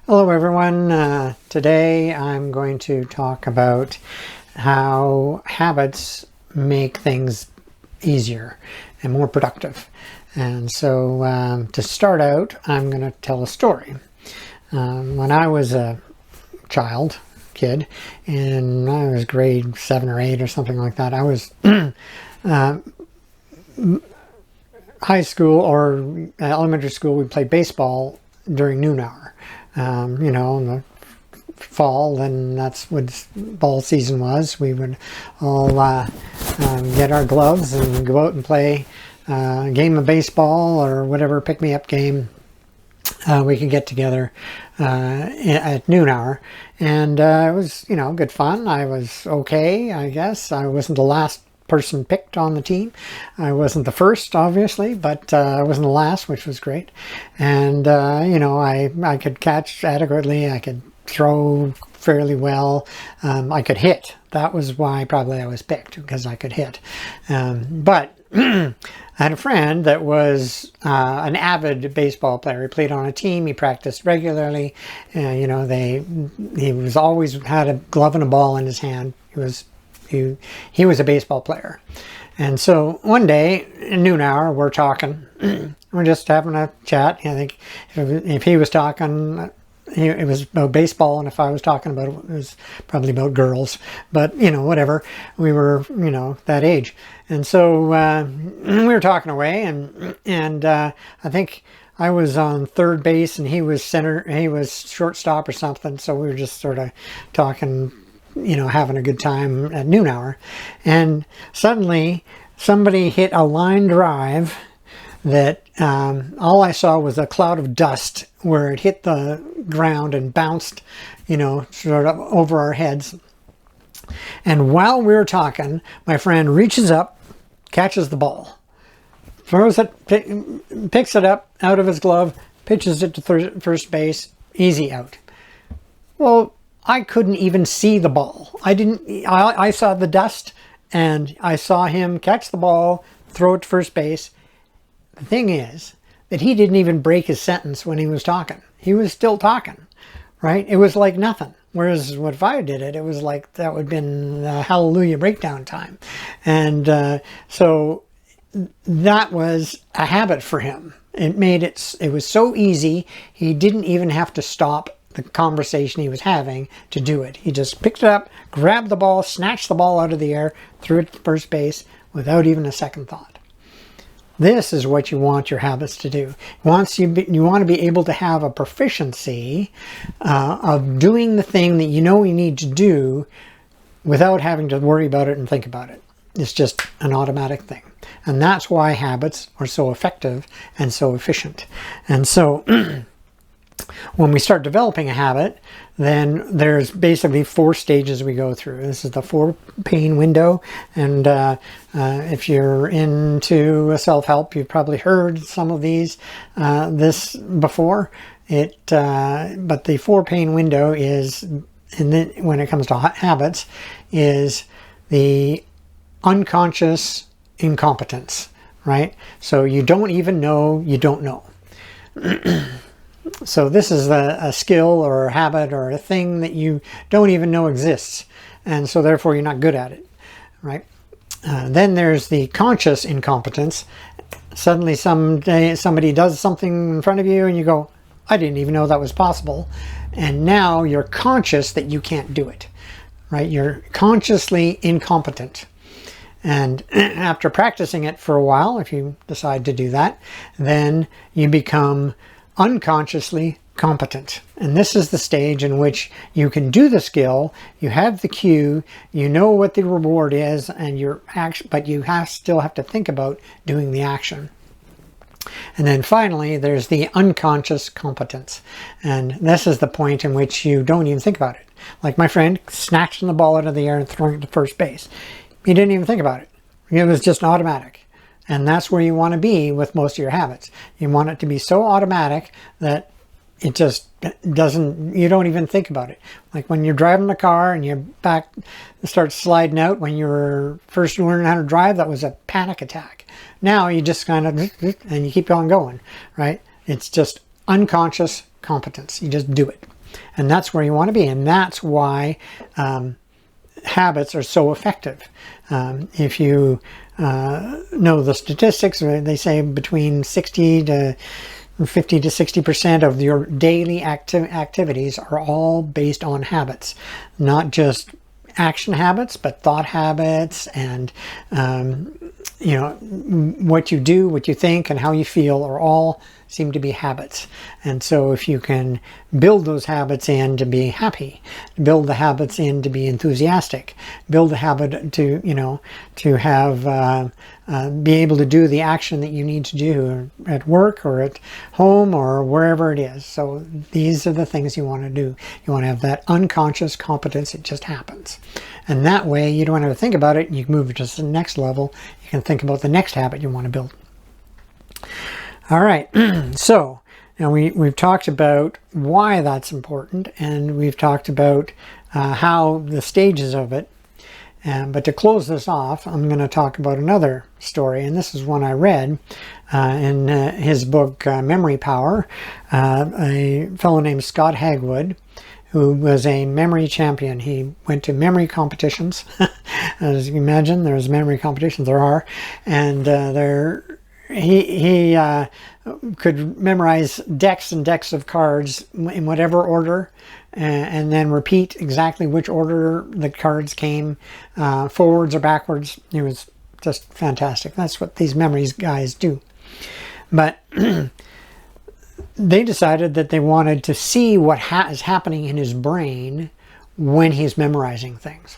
Hello everyone. Today I'm going to talk about how habits make things easier and more productive. And so to start out, I'm going to tell a story. When I was a kid, and I was grade 7 or 8 or something like that, I was high school or elementary school, we played baseball during noon hour. In the fall, then that's what ball season was. We would all get our gloves and go out and play a game of baseball or whatever pick-me-up game we could get together at noon hour. And it was, good fun. I was okay, I guess. I wasn't the last person picked on the team. I wasn't the first, obviously, but I wasn't the last, which was great. And I could catch adequately. I could throw fairly well. I could hit. That was why probably I was picked, because I could hit. But I had a friend that was an avid baseball player. He played on a team. He practiced regularly. He was always had a glove and a ball in his hand. He was a baseball player. And so one day, at noon hour, we're talking. We're just having a chat. I think if he was talking, it was about baseball, and if I was talking about it was probably about girls. But, whatever. We were, that age. And so we were talking away, and I think I was on third base, and he was shortstop or something. So we were just sort of talking, having a good time at noon hour. And suddenly somebody hit a line drive that all I saw was a cloud of dust where it hit the ground and bounced, sort of over our heads. And while we were talking, my friend reaches up, catches the ball, throws it, picks it up out of his glove, pitches it to first base, easy out. Well, I couldn't even see the ball. I saw the dust, and I saw him catch the ball, throw it to first base. The thing is that he didn't even break his sentence when he was talking. He was still talking, right? It was like nothing. Whereas if I did it, it was like that would have been the hallelujah breakdown time. And so that was a habit for him. It was so easy, he didn't even have to stop the conversation he was having to do it. He just picked it up, grabbed the ball, snatched the ball out of the air, threw it to first base without even a second thought. This is what you want your habits to do. You want to be able to have a proficiency of doing the thing that you need to do without having to worry about it and think about it. It's just an automatic thing. And that's why habits are so effective and so efficient. And so when we start developing a habit, then there's basically 4 stages we go through. This is the 4-pane window, and if you're into self-help, you've probably heard some of this before. But the 4-pane window is, when it comes to habits, is the unconscious incompetence, right? So you don't even know you don't know. So this is a skill or a habit or a thing that you don't even know exists, and so therefore you're not good at it, right? Then there's the conscious incompetence. Suddenly someday somebody does something in front of you and you go, I didn't even know that was possible. And now you're conscious that you can't do it, right? You're consciously incompetent. And after practicing it for a while, if you decide to do that, then you become unconsciously competent. And this is the stage in which you can do the skill, you have the cue, you know what the reward is, and but you still have to think about doing the action. And then finally, there's the unconscious competence. And this is the point in which you don't even think about it. Like my friend snatching the ball out of the air and throwing it to first base. He didn't even think about it. It was just automatic. And that's where you want to be with most of your habits. You want it to be so automatic that it just you don't even think about it. Like when you're driving the car and your back starts sliding out when you were first learning how to drive, that was a panic attack. Now you just kind of, and you keep on going, right? It's just unconscious competence. You just do it. And that's where you want to be. And that's why habits are so effective. If you know the statistics, they say between 50 to 60% of your daily activities are all based on habits, not just action habits, but thought habits, and what you do, what you think, and how you feel are all seem to be habits. And so if you can build those habits in to be happy, build the habits in to be enthusiastic, build the habit to have be able to do the action that you need to do at work or at home or wherever it is. So these are the things you want to do. You want to have that unconscious competence. It just happens. And that way you don't have to think about it. You can move it to the next level. You can think about the next habit you want to build. All right, so now we've talked about why that's important, and we've talked about how the stages of it. But to close this off, I'm going to talk about another story, and this is one I read in his book, Memory Power. A fellow named Scott Hagwood, who was a memory champion. He went to memory competitions. As you can imagine, there's memory competitions, there are, and he could memorize decks and decks of cards in whatever order, and then repeat exactly which order the cards came, forwards or backwards. It was just fantastic. That's what these memories guys do. But they decided that they wanted to see what is happening in his brain when he's memorizing things.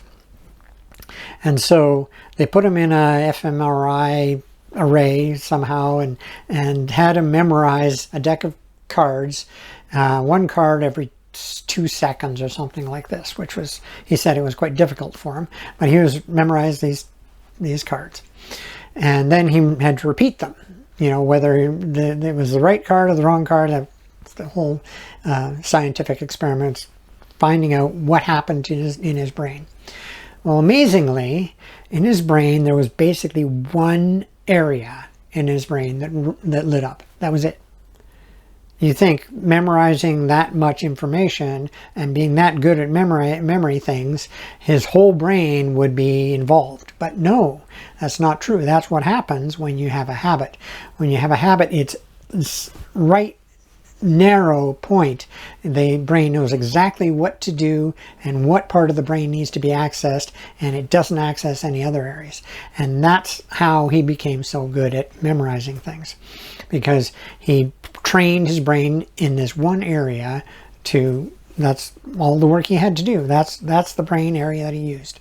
And so they put him in a fMRI array somehow and had him memorize a deck of cards, one card every 2 seconds or something like this, which was, he said it was quite difficult for him, but he was memorized these cards. And then he had to repeat them, whether it was the right card or the wrong card. That's the whole scientific experiments, finding out what happened in his brain. Well, amazingly, in his brain there was basically one area in his brain that lit up. That was it. You think memorizing that much information and being that good at memory things, his whole brain would be involved. But no, that's not true. That's what happens when you have a habit. When you have a habit, it's right narrow point. The brain knows exactly what to do and what part of the brain needs to be accessed, and it doesn't access any other areas. And that's how he became so good at memorizing things, because he trained his brain in this one area that's all the work he had to do. That's the brain area that he used.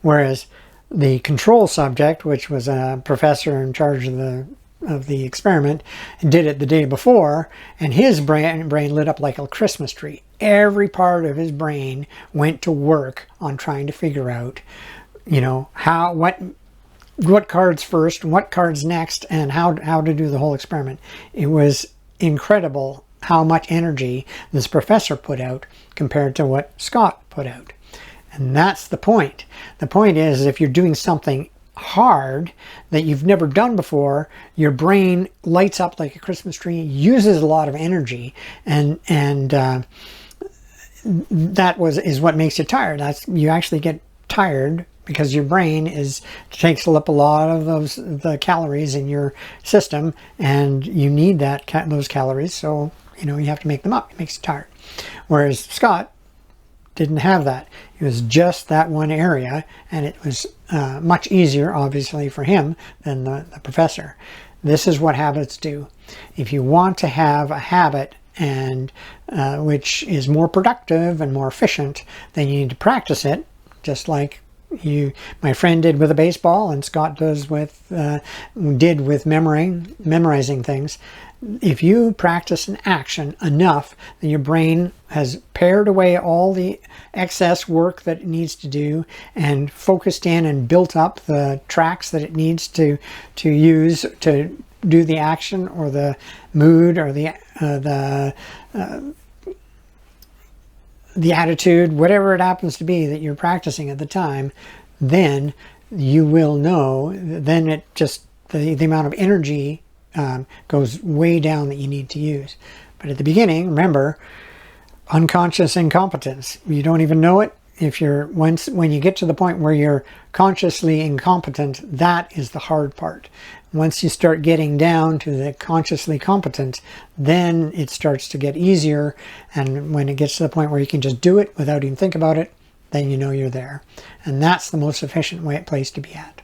Whereas the control subject, which was a professor in charge of the experiment, did it the day before, and his brain lit up like a Christmas tree. Every part of his brain went to work on trying to figure out, what cards first, what cards next, and how to do the whole experiment. It was incredible how much energy this professor put out compared to what Scott put out. And that's the point. The point is, if you're doing something hard that you've never done before, your brain lights up like a Christmas tree, uses a lot of energy, and that is what makes you tired. You actually get tired because your brain takes up a lot of the calories in your system, and you need those calories, so you have to make them up. It makes you tired. Whereas Scott didn't have that. It was just that one area, and it was much easier, obviously, for him than the professor. This is what habits do. If you want to have a habit and which is more productive and more efficient, then you need to practice it, just like my friend did with a baseball, and Scott did with memorizing things. If you practice an action enough, then your brain has pared away all the excess work that it needs to do and focused in and built up the tracks that it needs to use to do the action or the mood or the attitude, whatever it happens to be that you're practicing at the time. Then you will know, then it just, the amount of energy goes way down that you need to use. But at the beginning, remember, unconscious incompetence. You don't even know it. If you're when you get to the point where you're consciously incompetent, that is the hard part. Once you start getting down to the consciously competent, then it starts to get easier. And when it gets to the point where you can just do it without even think about it, then you know you're there. And that's the most efficient place to be at.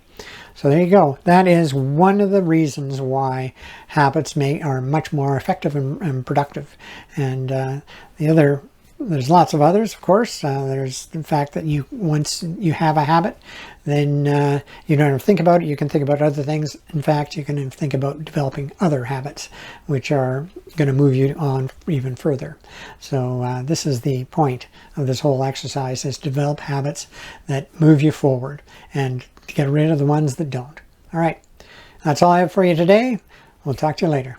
So there you go. That is one of the reasons why habits are much more effective and productive. And there's lots of others, of course. There's the fact that once you have a habit, then you don't have to think about it. You can think about other things. In fact, you can think about developing other habits, which are going to move you on even further. So this is the point of this whole exercise, is develop habits that move you forward and get rid of the ones that don't. All right. That's all I have for you today. We'll talk to you later.